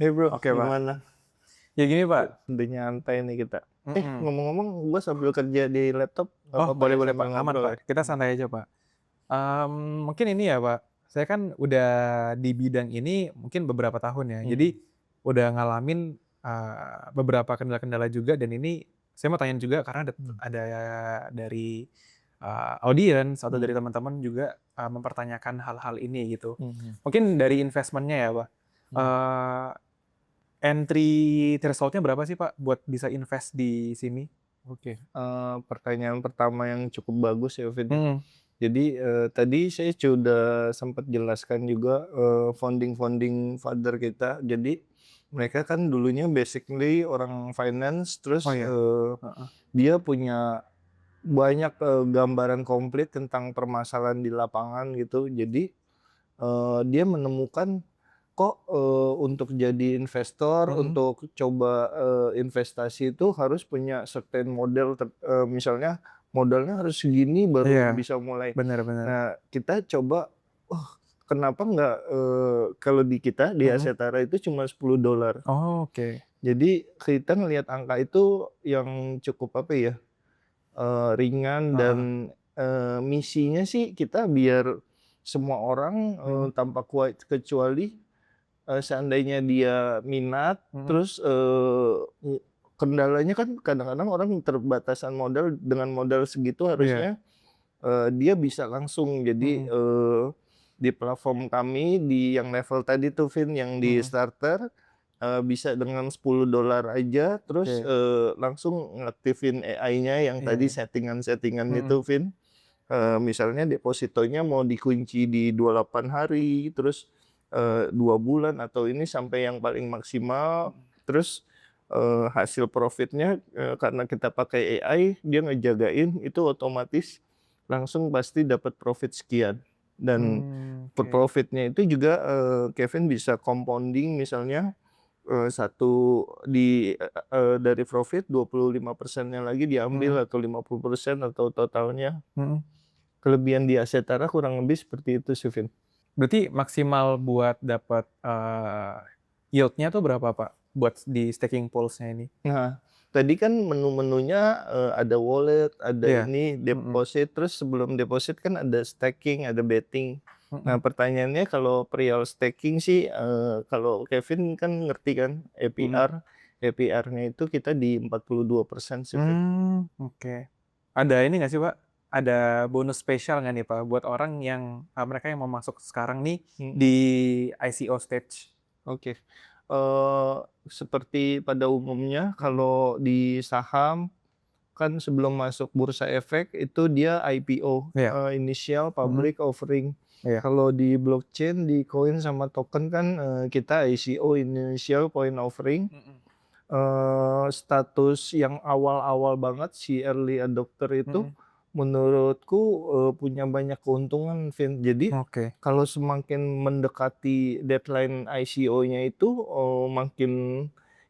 Hey bro, Oke, Pak. gimana? Ya gini, Pak. Udah nyantai nih kita. Mhm. Ngomong-ngomong, gua sambil kerja di laptop, nggak Oh, apa-apa boleh ya boleh, sambil Pak. Aman, ngobrol ya? Pak. Kita santai aja, Pak. Mungkin ini ya, Pak, saya kan udah di bidang ini mungkin beberapa tahun ya. Hmm. Jadi udah ngalamin, beberapa kendala-kendala juga dan ini saya mau tanya juga karena Hmm. ada dari, audiens atau dari Hmm. teman-teman juga, mempertanyakan hal-hal ini gitu. Hmm. Mungkin dari investment-nya ya, Pak. Hmm. Entry threshold-nya berapa sih, Pak, buat bisa invest di sini? Oke, pertanyaan pertama yang cukup bagus ya, Vin. Mhm. Jadi tadi saya sudah sempat jelaskan juga founding father kita. Jadi mereka kan dulunya basically orang finance, Oh terus ya, heeh. dia punya banyak gambaran komplit tentang permasalahan di lapangan gitu. Jadi dia menemukan kok untuk jadi investor, Mhm. untuk coba investasi itu harus punya certain model, misalnya modalnya harus segini baru Iya, bisa mulai. bener bener. Nah, kita coba, oh kenapa nggak, kalau di kita di Mhm. Asetara itu cuma $10. Oh, oke. Jadi kita ngelihat angka itu yang cukup apa ya, ringan dan Heeh. misinya sih kita biar semua orang Mhm. tanpa kecuali seandainya dia minat, Mhm. terus kendalanya kan kadang-kadang orang keterbatasan modal, dengan modal segitu Iya. harusnya dia bisa langsung. Jadi Mhm. di platform kami di yang level tadi tuh Vin, yang di Mhm. starter, bisa dengan $10 aja, terus Oke. langsung ngaktifin AI-nya yang Iya tadi iya. settingan-settingan Mhm. itu Vin. Misalnya depositonya mau dikunci di 28 hari, terus 2 bulan atau ini sampai yang paling maksimal, Mhm. terus hasil profitnya karena kita pakai AI, dia ngejagain itu otomatis langsung pasti dapat profit sekian. Dan Oke. profitnya itu juga Kevin bisa compounding, misalnya satu dari profit 25%-nya lagi Mhm. diambil atau 50% atau totalnya. Mhm. Kelebihan di Asetara kurang lebih seperti itu sih, Vin. Berarti maksimal buat dapet, yield-nya tuh berapa, Pak? Buat di staking pools-nya ini? Nah, tadi kan menu-menunya ada wallet, ada Iya. ini Mhm. deposit, terus sebelum deposit kan ada staking, ada betting. Nah, Mhm. pertanyaannya kalau perihal staking sih, kalau Kevin kan ngerti kan Mhm. APR, APR-nya itu kita di 42% sih, Vin. Oke. Ada ini nggak sih, Pak, ada bonus spesial nggak nih, Pak, buat orang yang, mereka yang mau masuk sekarang nih Mhm. di ICO stage? Oke, seperti pada umumnya Mhm. kalau di saham kan sebelum masuk bursa efek itu dia IPO, Iya. initial Mhm. public offering. Iya. Kalau di blockchain, di koin sama token kan kita ICO, initial coin offering. Mhm. Status yang awal-awal banget si early adopter itu Mhm. menurutku punya banyak keuntungan, Vin. Jadi Oke. kalau semakin mendekati deadline ICO-nya itu makin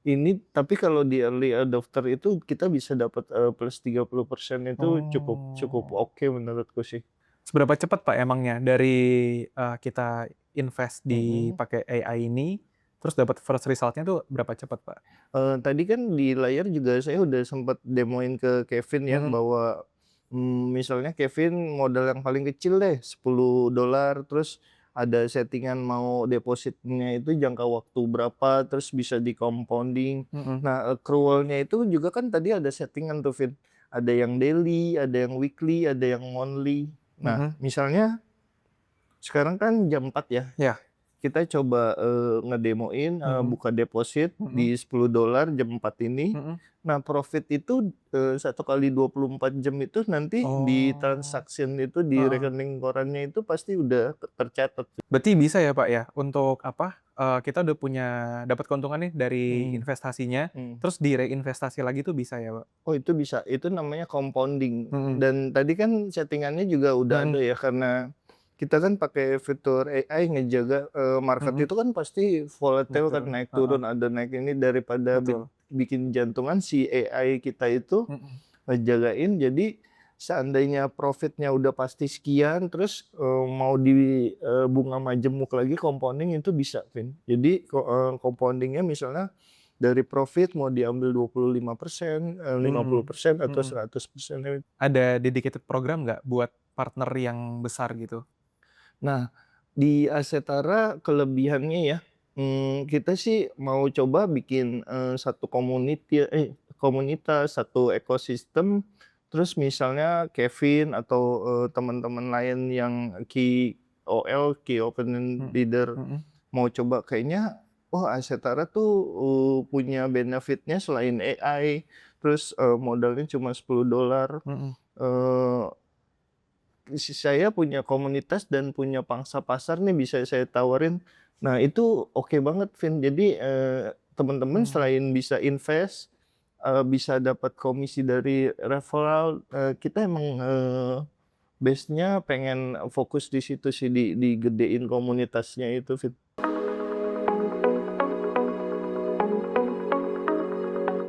ini, tapi kalau di early adopter itu kita bisa dapat plus 30% itu cukup cukup Oh. oke menurutku sih. Seberapa cepat, Pak, emangnya dari, kita invest di Mhm. pakai AI ini, terus dapat first result-nya tuh berapa cepat, Pak? Tadi kan di layar juga saya udah sempet demoin ke Kevin ya, Mhm. bahwa misalnya Kevin modal yang paling kecil deh $10, terus ada settingan mau depositnya itu jangka waktu berapa, terus bisa di-compounding. Mhm. Nah, accrual-nya itu juga kan tadi ada settingan tuh, Vin. Ada yang daily, ada yang weekly, ada yang monthly. Nah, Mhm. misalnya sekarang kan jam 4 ya, Iya. kita coba ngedemoin Mhm. buka deposit Mhm. di $10 jam 4 ini. Mhm. Nah, profit itu 1 kali 24 jam itu nanti di Oh. transaction itu di Heeh. rekening korannya itu pasti udah tercatat. Berarti bisa ya, Pak, ya, untuk apa, kita udah punya dapat keuntungan nih dari Mhm. investasinya, Mhm. terus direinvestasi lagi tuh bisa ya, Pak? Oh, itu bisa, itu namanya compounding. Mhm. Dan tadi kan settingannya juga udah ada Mhm. ya, karena kita kan pakai fitur AI ngejaga market Mhm. itu kan pasti volatile kan, Betul. naik Heeh. turun, ada naik ini, daripada Betul. bikin jantungan si AI kita itu Mhm. ngejagain. Jadi seandainya profit-nya udah pasti sekian, terus, mau di, bunga majemuk lagi compounding itu bisa, Vin. Jadi compounding-nya misalnya dari profit mau diambil 25%, Hmm, 50% atau mhm. 100%. Ada dedicated program nggak buat partner yang besar gitu? Nah, di Asetara kelebihannya ya, kita sih mau coba bikin, satu komunitas, satu ekosistem, terus misalnya Kevin atau, teman-teman lain yang KOL, Key Opinion Mhm, Leader mhm, mau coba kayaknya, oh Asetara tuh, punya benefit-nya selain AI, terus, modalnya cuma $10, mhm. eee saya punya komunitas dan punya pangsa pasar nih bisa saya tawarin. Nah itu oke banget, Vin. Jadi, teman-teman Mmm, selain bisa invest, bisa dapat komisi dari referral, kita emang, base-nya pengen fokus di situ sih, digedein komunitasnya itu, Vin.